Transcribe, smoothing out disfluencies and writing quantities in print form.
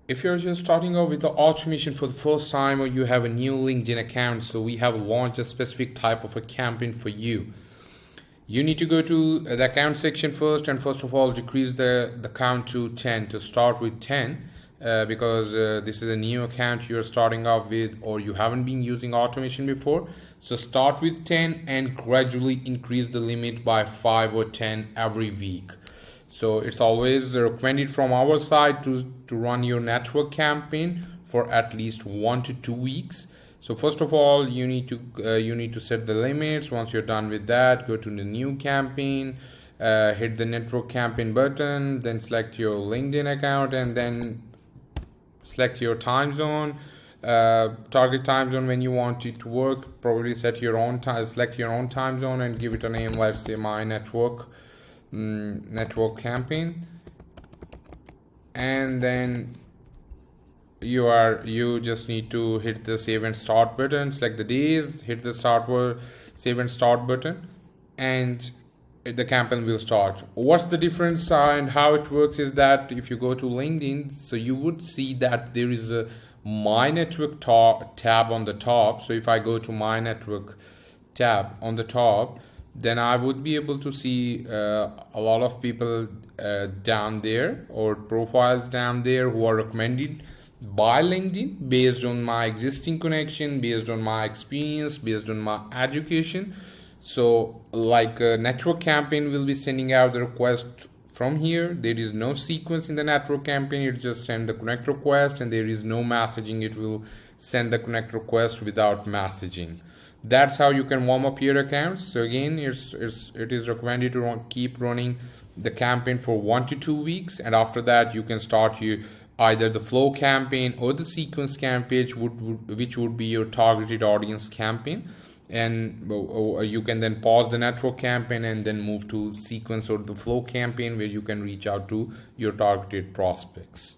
If you're just starting out with the automation for the first time, or you have a new LinkedIn account, so we have launched a specific type of a campaign for you. You need to go to the account section first, and first of all decrease the count to 10, to start with 10, because this is a new account you're starting off with, or you haven't been using automation before. So start with 10 and gradually increase the limit by 5 or 10 every week. So it's always recommended from our side to run your network campaign for at least 1 to 2 weeks. So first of all, you need to set the limits. Once you're done with that, go to the new campaign, hit the network campaign button, then select your LinkedIn account, and then select your time zone, target time zone when you want it to work. Probably set your own time, select your own time zone, and give it a name. Let's say my network campaign, and then you just need to hit the save and start button, select the days, hit the save and start button, and the campaign will start. What's the difference and how it works is that if you go to LinkedIn, so you would see that there is a my network tab on the top. So if I go to my network tab on the top, then I would be able to see a lot of people down there, or profiles down there, who are recommended by LinkedIn based on my existing connection, based on my experience, based on my education. So like a network campaign will be sending out the request from here. There is no sequence in the network campaign. It just send the connect request, and there is no messaging. It will send the connect request without messaging. That's how you can warm up your accounts. So again, it is recommended to keep running the campaign for 1 to 2 weeks, and after that you can start either the flow campaign or the sequence campaign, which would be your targeted audience campaign. And you can then pause the network campaign and then move to sequence or the flow campaign, where you can reach out to your targeted prospects.